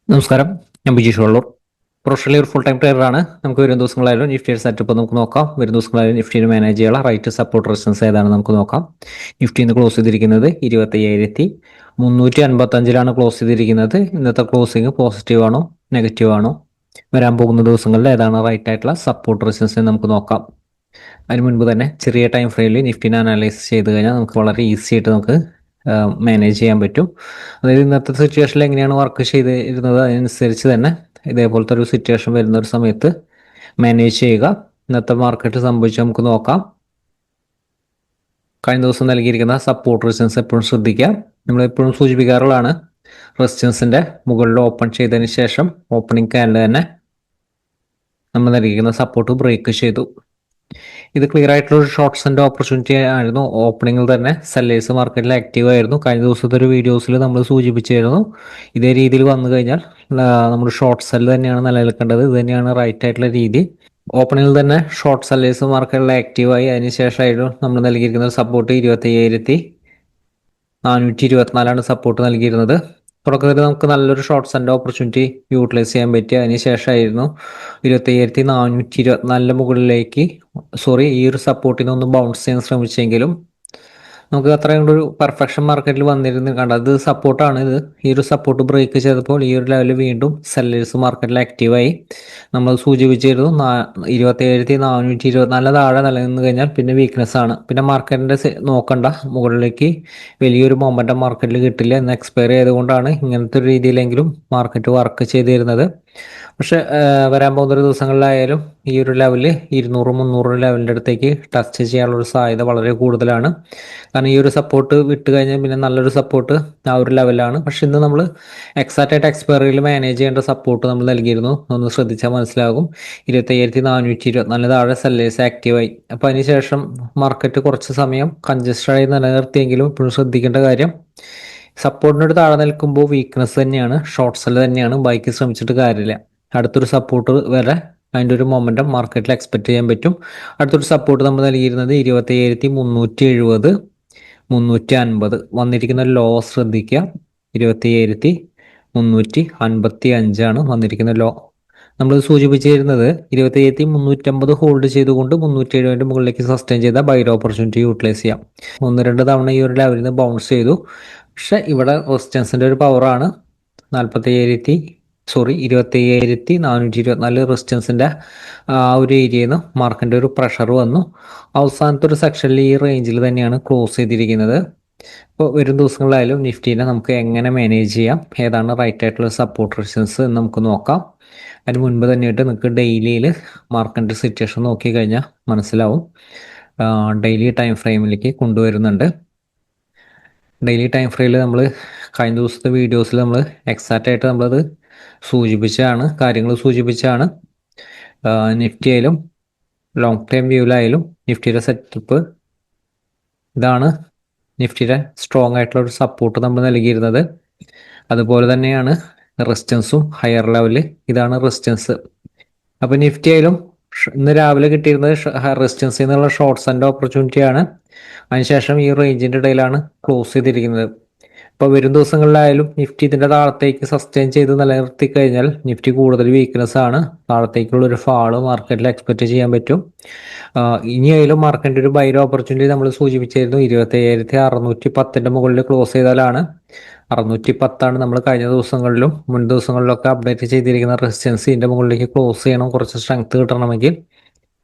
നമസ്കാരം. ഞാൻ ബിജീഷ് വള്ളൂർ. പ്രൊഫഷണലി ഒരു ഫുൾ ടൈം ട്രേഡറാണ്. നമുക്ക് വരും ദിവസങ്ങളായാലും നിഫ്റ്റിയുടെ സെറ്റപ്പ് നമുക്ക് നോക്കാം. വരും ദിവസങ്ങളായാലും നിഫ്റ്റിയിൽ മാനേജ് ചെയ്യാനുള്ള റൈറ്റ് സപ്പോർട്ട് റെസിസ്റ്റൻസ് ഏതാണ് നമുക്ക് നോക്കാം. നിഫ്റ്റി ഇന്ന് ക്ലോസ് ചെയ്തിരിക്കുന്നത് 25,355 ക്ലോസ് ചെയ്തിരിക്കുന്നത്. ഇന്നത്തെ ക്ലോസിംഗ് പോസിറ്റീവ് ആണോ നെഗറ്റീവ് ആണോ, വരാൻ പോകുന്ന ദിവസങ്ങളിൽ ഏതാണ് റൈറ്റ് ആയിട്ടുള്ള സപ്പോർട്ട് റെസിസ്റ്റൻസ് നമുക്ക് നോക്കാം. അതിന് മുൻപ് തന്നെ ചെറിയ ടൈം ഫ്രെയിമിൽ നിഫ്റ്റിനെ അനലൈസ് ചെയ്ത് കഴിഞ്ഞാൽ നമുക്ക് വളരെ ഈസി ആയിട്ട് നമുക്ക് മാനേജ് ചെയ്യാൻ പറ്റും. അതായത് ഇന്നത്തെ സിറ്റുവേഷനിൽ എങ്ങനെയാണ് വർക്ക് ചെയ്തിരുന്നത് അതിനനുസരിച്ച് തന്നെ ഇതേപോലത്തെ ഒരു സിറ്റുവേഷൻ വരുന്ന ഒരു സമയത്ത് മാനേജ് ചെയ്യുക. ഇന്നത്തെ മാർക്കറ്റ് സംഭവിച്ച് നമുക്ക് നോക്കാം. കഴിഞ്ഞ ദിവസം നൽകിയിരിക്കുന്ന സപ്പോർട്ട് റെസിസ്റ്റൻസ് എപ്പോഴും ശ്രദ്ധിക്കുക. നമ്മൾ എപ്പോഴും സൂചിപ്പിക്കാറുള്ളതാണ്, റെസിസ്റ്റൻസിന്റെ മുകളിൽ ഓപ്പൺ ചെയ്തതിന് ശേഷം ഓപ്പണിംഗ് ക്യാൻഡിൽ തന്നെ നമ്മൾ നൽകിയിരിക്കുന്ന സപ്പോർട്ട് ബ്രേക്ക് ചെയ്തു. ഇത് ക്ലിയർ ആയിട്ടുള്ള ഒരു ഷോർട്ട് സെന്റ് ഓപ്പർച്യൂണിറ്റി ആയിരുന്നു. ഓപ്പണിംഗിൽ തന്നെ സെല്ലേഴ്സ് മാർക്കറ്റിൽ ആക്റ്റീവ് ആയിരുന്നു. കഴിഞ്ഞ ദിവസത്തെ ഒരു വീഡിയോസിൽ നമ്മൾ സൂചിപ്പിച്ചിരുന്നു, ഇതേ രീതിയിൽ വന്നു കഴിഞ്ഞാൽ നമ്മൾ ഷോർട്ട് സെല്ല് തന്നെയാണ് നിലനിൽക്കേണ്ടത്. ഇത് തന്നെയാണ് റൈറ്റ് ആയിട്ടുള്ള രീതി. ഓപ്പണിംഗിൽ തന്നെ ഷോർട്ട് സെല്ലേഴ്സ് മാർക്കറ്റിൽ ആക്റ്റീവായി. അതിനുശേഷമായിരുന്നു നമ്മൾ നൽകിയിരിക്കുന്ന സപ്പോർട്ട് 25,424 സപ്പോർട്ട് നൽകിയിരുന്നത്. തുടക്കത്തിൽ നമുക്ക് നല്ലൊരു ഷോർട്ട് സെന്റ് ഓപ്പർച്യൂണിറ്റി യൂട്ടിലൈസ് ചെയ്യാൻ പറ്റി. അതിനുശേഷമായിരുന്നു 25,424 മുകളിലേക്ക് ഈ ഒരു സപ്പോർട്ടിനെ ഒന്ന് ബൗൺസ് ചെയ്യാൻ ശ്രമിച്ചെങ്കിലും നമുക്ക് അത്രയും ഒരു പെർഫെക്ഷൻ മാർക്കറ്റിൽ വന്നിരുന്നു കണ്ടത്. അത് സപ്പോർട്ടാണ്. ഈ ഒരു സപ്പോർട്ട് ബ്രേക്ക് ചെയ്തപ്പോൾ ഈ ഒരു ലെവലിൽ വീണ്ടും സെല്ലേഴ്സ് മാർക്കറ്റിൽ ആക്റ്റീവായി. നമ്മൾ സൂചിപ്പിച്ചിരുന്നു 27,424 താഴെ നിലനിന്ന് കഴിഞ്ഞാൽ പിന്നെ വീക്ക്നെസ് ആണ്. പിന്നെ മാർക്കറ്റിന്റെ നോക്കണ്ട, മുകളിലേക്ക് വലിയൊരു മൊമെന്റം മാർക്കറ്റിൽ കിട്ടില്ല എന്ന് എക്സ്പയർ ചെയ്തുകൊണ്ടാണ് ഇങ്ങനത്തെ ഒരു രീതിയിലെങ്കിലും മാർക്കറ്റ് വർക്ക് ചെയ്തിരുന്നത്. പക്ഷെ വരാൻ പോകുന്ന ഒരു ദിവസങ്ങളിലായാലും ഈ ഒരു ലെവല് 200-300 ലെവലിൻ്റെ അടുത്തേക്ക് ടച്ച് ചെയ്യാനുള്ള ഒരു സാധ്യത വളരെ കൂടുതലാണ്. കാരണം ഈ ഒരു സപ്പോർട്ട് വിട്ട് കഴിഞ്ഞാൽ പിന്നെ നല്ലൊരു സപ്പോർട്ട് ആ ഒരു ലെവലാണ്. പക്ഷെ ഇന്ന് നമ്മൾ എക്സാക്റ്റ് ആയിട്ട് എക്സ്പയറിയിൽ മാനേജ് ചെയ്യേണ്ട സപ്പോർട്ട് നമ്മൾ നൽകിയിരുന്നു. ഒന്ന് ശ്രദ്ധിച്ചാൽ മനസ്സിലാകും. 25,424 താഴെ സെല്ലേഴ്സ് ആക്റ്റീവായി. അപ്പോൾ അതിനുശേഷം മാർക്കറ്റ് കുറച്ച് സമയം കൺജസ്റ്റഡായി നിലനിർത്തിയെങ്കിലും ഇപ്പോഴും ശ്രദ്ധിക്കേണ്ട കാര്യം, സപ്പോർട്ടിനോട് താഴെ നിൽക്കുമ്പോൾ വീക്ക്നെസ് തന്നെയാണ്, ഷോർട്ട് സെല്ല് തന്നെയാണ്. ബൈക്ക് ശ്രമിച്ചിട്ട് കാര്യമില്ല. അടുത്തൊരു സപ്പോർട്ട് വരെ അതിൻ്റെ ഒരു മൊമെന്റം മാർക്കറ്റിൽ എക്സ്പെക്ട് ചെയ്യാൻ പറ്റും. അടുത്തൊരു സപ്പോർട്ട് നമ്മൾ നൽകിയിരുന്നത് 27,370, 350 വന്നിരിക്കുന്ന ലോ ശ്രദ്ധിക്കുക. 27,355 വന്നിരിക്കുന്ന ലോ. നമ്മൾ സൂചിപ്പിച്ചിരുന്നത് 27,350 ഹോൾഡ് ചെയ്തുകൊണ്ട് 370 മുകളിലേക്ക് സസ്റ്റെയിൻ ചെയ്ത ബൈഡ് ഓപ്പർച്യൂണിറ്റി യൂട്ടിലൈസ് ചെയ്യാം. 1-2 തവണ ഈ ഒരു ലെവലിൽ നിന്ന് ബൗൺസ് ചെയ്തു. പക്ഷെ ഇവിടെ റെസിസ്റ്റൻസിന്റെ ഒരു പവറാണ്. 25,424 റെസിസ്റ്റൻസിന്റെ ആ ഒരു ഏരിയയിൽ നിന്ന് മാർക്കറ്റിന്റെ ഒരു പ്രഷർ വന്നു. അവസാനത്തെ ഒരു സെക്ഷനിൽ ഈ റേഞ്ചിൽ തന്നെയാണ് ക്ലോസ് ചെയ്തിരിക്കുന്നത്. ഇപ്പോൾ വരും ദിവസങ്ങളിലായാലും നിഫ്റ്റിനെ നമുക്ക് എങ്ങനെ മാനേജ് ചെയ്യാം, ഏതാണ് റൈറ്റ് ആയിട്ടുള്ള സപ്പോർട്ട് റെസിസ്റ്റൻസ് എന്ന് നമുക്ക് നോക്കാം. അതിന് മുൻപ് തന്നെയായിട്ട് നിങ്ങൾക്ക് ഡെയിലിയിൽ മാർക്കറ്റിന്റെ സിറ്റുവേഷൻ നോക്കി കഴിഞ്ഞാൽ മനസ്സിലാവും. ഡെയിലി ടൈം ഫ്രെയിമിലേക്ക് കൊണ്ടുവരുന്നുണ്ട്. ഡെയിലി ടൈം ഫ്രെയിമിൽ നമ്മൾ കഴിഞ്ഞ ദിവസത്തെ വീഡിയോസിൽ നമ്മൾ എക്സാക്റ്റ് ആയിട്ട് നമ്മളത് കാര്യങ്ങൾ സൂചിപ്പിച്ചാണ്. നിഫ്റ്റി ആയാലും ലോങ് ടൈം വ്യൂവിലായാലും നിഫ്റ്റിയുടെ സെറ്റപ്പ് ഇതാണ്. നിഫ്റ്റിയുടെ സ്ട്രോങ് ആയിട്ടുള്ള ഒരു സപ്പോർട്ട് നമ്മൾ നൽകിയിരുന്നത്. അതുപോലെ തന്നെയാണ് റെസിസ്റ്റൻസും ഹയർ ലെവല്. ഇതാണ് റെസിസ്റ്റൻസ്. അപ്പോൾ നിഫ്റ്റി ആയാലും ഇന്ന് രാവിലെ കിട്ടിയിരുന്നത് റെസിസ്റ്റൻസിൽ നിന്നുള്ള ഷോർട്ട് സെന്റ് ഓപ്പർച്യൂണിറ്റി ആണ്. അതിനുശേഷം ഈ റേഞ്ചിന്റെ ഇടയിലാണ് ക്ലോസ് ചെയ്തിരിക്കുന്നത്. ഇപ്പോൾ വരും ദിവസങ്ങളിലായാലും നിഫ്റ്റി ഇതിന്റെ താഴത്തേക്ക് സസ്റ്റെയിൻ ചെയ്ത് നിലനിർത്തി കഴിഞ്ഞാൽ നിഫ്റ്റി കൂടുതൽ വീക്ക്നെസ് ആണ്. താഴത്തേക്കുള്ള ഒരു ഫാള് മാർക്കറ്റിൽ എക്സ്പെക്ട് ചെയ്യാൻ പറ്റും. ഇനിയായാലും മാർക്കറ്റിന്റെ ഒരു ബൈ ഓപ്പർച്യൂണിറ്റി നമ്മൾ സൂചിപ്പിച്ചിരുന്നു 27,610 മുകളിൽ ക്ലോസ് ചെയ്താലാണ്. 610 നമ്മൾ കഴിഞ്ഞ ദിവസങ്ങളിലും മുൻ ദിവസങ്ങളിലൊക്കെ അപ്ഡേറ്റ് ചെയ്തിരിക്കുന്ന റെസിസ്റ്റൻസ്. ഇതിന്റെ മുകളിലേക്ക് ക്ലോസ് ചെയ്യണം, കുറച്ച് സ്ട്രെങ്ത് കിട്ടണമെങ്കിൽ.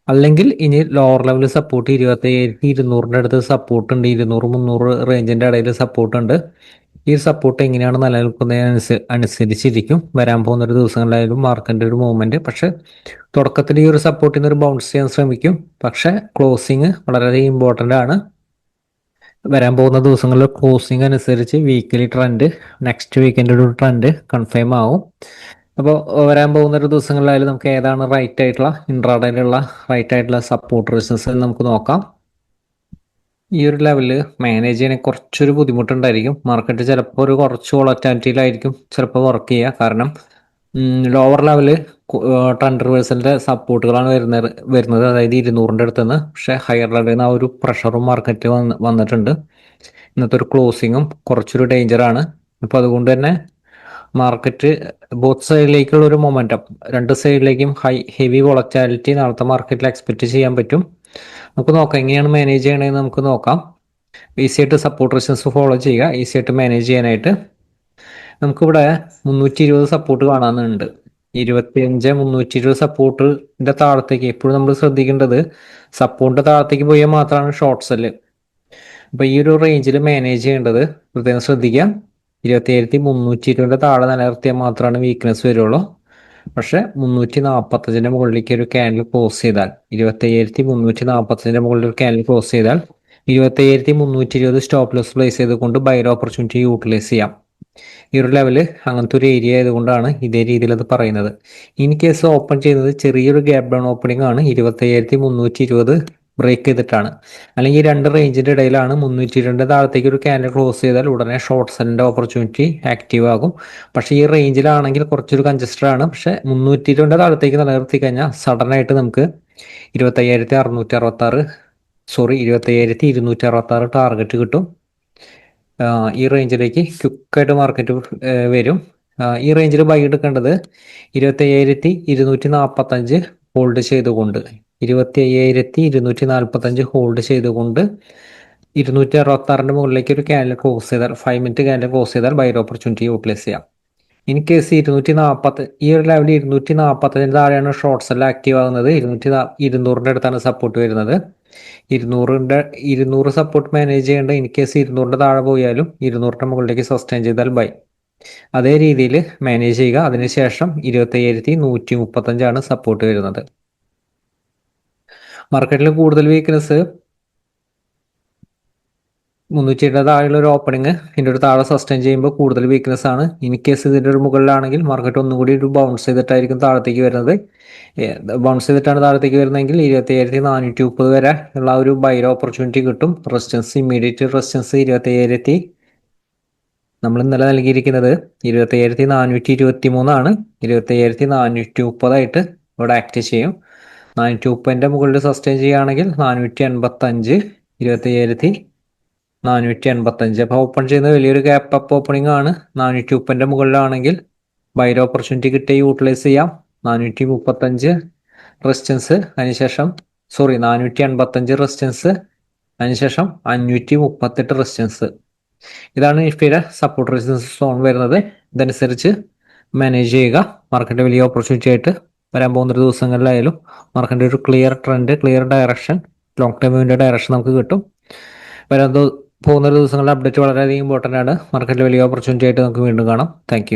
അല്ലെങ്കിൽ ഇനി ലോവർ ലെവൽ സപ്പോർട്ട് 27,200 അടുത്ത് സപ്പോർട്ട് ഉണ്ട്. 200-300 റേഞ്ചിന്റെ ഇടയിൽ സപ്പോർട്ട് ഉണ്ട്. ഈ സപ്പോർട്ട് എങ്ങനെയാണ് നിലനിൽക്കുന്നതിനനുസരിച്ചിരിക്കും വരാൻ പോകുന്ന ഒരു ദിവസങ്ങളിലായാലും മാർക്കറ്റിന്റെ ഒരു മൂവ്മെന്റ്. പക്ഷെ തുടക്കത്തിൽ ഈ ഒരു സപ്പോർട്ടിൽ നിന്ന് ഒരു ബൗൺസ് ചെയ്യാൻ ശ്രമിക്കും. പക്ഷെ ക്ലോസിങ് വളരെയധികം ഇമ്പോർട്ടന്റ് ആണ്. വരാൻ പോകുന്ന ദിവസങ്ങളിൽ ക്ലോസിംഗ് അനുസരിച്ച് വീക്കിലി ട്രെൻഡ്, നെക്സ്റ്റ് വീക്കിൻ്റെ ഒരു ട്രെൻഡ് കൺഫേം ആവും. അപ്പോൾ വരാൻ പോകുന്ന ഒരു ദിവസങ്ങളിലായാലും നമുക്ക് ഏതാണ് റൈറ്റ് ആയിട്ടുള്ള ഇൻട്രാഡേയിലുള്ള റൈറ്റ് ആയിട്ടുള്ള സപ്പോർട്ട് റെസിസ്റ്റൻസ് നമുക്ക് നോക്കാം. ഈ ഒരു ലെവലിൽ മാനേജ് ചെയ്യാൻ കുറച്ചൊരു ബുദ്ധിമുട്ടുണ്ടായിരിക്കും. മാർക്കറ്റ് ചിലപ്പോൾ ഒരു കുറച്ച് വോളറ്റാലിറ്റിയിലായിരിക്കും ചിലപ്പോൾ വർക്ക് ചെയ്യുക. കാരണം ലോവർ ലെവല് ട്രെൻഡ് റിവേഴ്സലിന്റെ സപ്പോർട്ടുകളാണ് വരുന്നത്, അതായത് 200 അടുത്ത് നിന്ന്. പക്ഷെ ഹയർ ലെവലിൽ നിന്ന് ആ ഒരു പ്രഷറും മാർക്കറ്റ് വന്നിട്ടുണ്ട്. ഇന്നത്തെ ഒരു ക്ലോസിങ്ങും കുറച്ചൊരു ഡേഞ്ചറാണ്. അപ്പോൾ അതുകൊണ്ട് തന്നെ മാർക്കറ്റ് ബോത്ത് സൈഡിലേക്കുള്ള ഒരു മൊമെന്റം, രണ്ട് സൈഡിലേക്കും ഹെവി വോളറ്റാലിറ്റി നാളത്തെ മാർക്കറ്റിൽ എക്സ്പെക്ട് ചെയ്യാൻ പറ്റും. നമുക്ക് നോക്കാം എങ്ങനെയാണ് മാനേജ് ചെയ്യണമെന്ന് നമുക്ക് നോക്കാം. ഈസി ആയിട്ട് സപ്പോർട്ട് റെസിസ്റ്റൻസ് ഫോളോ ചെയ്യുക, ഈസി ആയിട്ട് മാനേജ് ചെയ്യാനായിട്ട്. നമുക്കിവിടെ 320 സപ്പോർട്ട് കാണാനുണ്ട്. 25 320 സപ്പോർട്ടിന്റെ താഴത്തേക്ക് എപ്പോഴും നമ്മൾ ശ്രദ്ധിക്കേണ്ടത്, സപ്പോർട്ടിന്റെ താഴത്തേക്ക് പോയാൽ മാത്രമാണ് ഷോർട്ട് സെല്ല്. അപ്പൊ ഈ ഒരു റേഞ്ചിൽ മാനേജ് ചെയ്യേണ്ടത് പ്രത്യേകം ശ്രദ്ധിക്കാം. 27,320 താഴെ നിലനിർത്തിയാൽ മാത്രമാണ് വീക്ക്നെസ് വരുള്ളൂ. പക്ഷെ 345 മുകളിലേക്ക് ഒരു ക്യാൻഡിൽ ക്ലോസ് ചെയ്താൽ, 27,345 മുകളിൽ ഒരു ക്യാൻഡിൽ ക്ലോസ് ചെയ്താൽ 27,320 സ്റ്റോപ്പ് ലോസ് പ്ലേസ് ചെയ്തുകൊണ്ട് ബൈർ ഓപ്പർച്യൂണിറ്റി യൂട്ടിലൈസ് ചെയ്യാം. ഈ ഒരു ലെവല് അങ്ങനത്തെ ഒരു ഏരിയ ആയതുകൊണ്ടാണ് ഇതേ രീതിയിൽ അത് പറയുന്നത്. ഇൻ കേസ് ഓപ്പൺ ചെയ്യുന്നത് ചെറിയൊരു ഗ്യാപ് ഡൗൺ ഓപ്പണിംഗ് ആണ്, 27,320 ബ്രേക്ക് ചെയ്തിട്ടാണ്, അല്ലെങ്കിൽ രണ്ട് റേഞ്ചിന്റെ ഇടയിലാണ്. 302 താഴത്തേക്ക് ഒരു ക്യാൻഡിൽ ക്ലോസ് ചെയ്താൽ ഉടനെ ഷോർട്ട് സെല്ലിന്റെ ഓപ്പർച്യൂണിറ്റി ആക്റ്റീവ് ആകും. പക്ഷേ ഈ റേഞ്ചിലാണെങ്കിൽ കുറച്ചൊരു കൺജസ്റ്റഡ് ആണ്. പക്ഷെ 302 താഴത്തേക്ക് നിലനിർത്തി കഴിഞ്ഞാൽ സഡൻ ആയിട്ട് നമുക്ക് 25,266 ടാർഗറ്റ് കിട്ടും. ഈ റേഞ്ചിലേക്ക് ക്വിക്കായിട്ട് മാർക്കറ്റ് വരും. ഈ റേഞ്ചിൽ ബൈ എടുക്കേണ്ടത് 25,245 ഹോൾഡ് ചെയ്തുകൊണ്ട്, 25,245 ഹോൾഡ് ചെയ്തുകൊണ്ട് 266 മുകളിലേക്ക് ഒരു ക്യാൻഡിൽ ക്ലോസ് ചെയ്താൽ, 5 മിനിറ്റ് ക്യാൻഡിൽ ക്ലോസ് ചെയ്താൽ ബൈ ഓപ്പർച്യൂണിറ്റി യൂട്ടിലൈസ് ചെയ്യാം. ഇൻ കേസ് 240 ഈ ഒരു ലെവലിൽ 245 താഴെയാണ് ഷോർട്ട് സെൽ ആക്റ്റീവ് ആകുന്നത്. 200ന്റെ അടുത്താണ് സപ്പോർട്ട് വരുന്നത്. 200 സപ്പോർട്ട് മാനേജ് ചെയ്യേണ്ട. ഇൻ കേസ് 200ന്റെ താഴെ പോയാലും 200ന്റെ മുകളിലേക്ക് സസ്റ്റെയിൻ ചെയ്താൽ ബൈ. അതേ രീതിയിൽ മാനേജ് ചെയ്യുക. അതിനുശേഷം 25,135 സപ്പോർട്ട് വരുന്നത്. മാർക്കറ്റിൽ കൂടുതൽ വീക്ക്നെസ് 300 താഴെയുള്ള ഒരു ഓപ്പണിംഗ് ഇതിൻ്റെ ഒരു താഴെ സസ്റ്റെയിൻ ചെയ്യുമ്പോൾ കൂടുതൽ വീക്ക്നെസ് ആണ്. ഇൻ കേസ് ഇതിൻ്റെ ഒരു മുകളിലാണെങ്കിൽ മാർക്കറ്റ് ഒന്നും കൂടി ഒരു ബൗൺസ് ചെയ്തിട്ടായിരിക്കും താഴത്തേക്ക് വരുന്നത്. ബൗൺസ് ചെയ്തിട്ടാണ് താഴത്തേക്ക് വരുന്നതെങ്കിൽ 25,430 വരെ ഉള്ള ഒരു ബൈർ ഓപ്പർച്യൂണിറ്റി കിട്ടും. റെസിസ്റ്റൻസ്, ഇമ്മീഡിയറ്റ് റെസിസ്റ്റൻസ് 25,000, നമ്മൾ ഇന്നലെ നൽകിയിരിക്കുന്നത് 25,423 ആണ്. 25,430 ആയിട്ട് ഇവിടെ ആക്ട് ചെയ്യും. 430ന്റെ മുകളിൽ സസ്റ്റെയിൻ ചെയ്യുകയാണെങ്കിൽ 485, 25,485. അപ്പോൾ ഓപ്പൺ ചെയ്യുന്നത് വലിയൊരു ഗ്യാപ്പ് അപ്പ് ഓപ്പണിംഗ് ആണ്. 430ന്റെ മുകളിലാണെങ്കിൽ ബൈർ ഓപ്പർച്യൂണിറ്റി കിട്ടിയ യൂട്ടിലൈസ് ചെയ്യാം. 435 റെസിസ്റ്റൻസ്, അതിനുശേഷം 485 റെസിസ്റ്റൻസ്, അതിനുശേഷം 538 റെസിസ്റ്റൻസ്. ഇതാണ് നിഫ്റ്റിയുടെ സപ്പോർട്ട് റെസിസ്റ്റൻസ് സോൺ വരുന്നത്. ഇതനുസരിച്ച് മാനേജ് ചെയ്യുക. മാർക്കറ്റ് വലിയ ഓപ്പർച്യൂണിറ്റി ആയിട്ട് വരാൻ പോകുന്ന ദിവസങ്ങളിലായാലും മാർക്കറ്റിന്റെ ഒരു clear trend, clear direction, long ടൈമിന്റെ ഡയറക്ഷൻ നമുക്ക് കിട്ടും. വരാൻ പോകുന്ന ദിവസങ്ങളുടെ അപ്ഡേറ്റ് വളരെയധികം ഇമ്പോർട്ടൻ്റ് ആണ്. മാർക്കറ്റിൽ വലിയ ഓപ്പർച്യൂണിറ്റി ആയിട്ട് നമുക്ക് വീണ്ടും കാണാം. താങ്ക്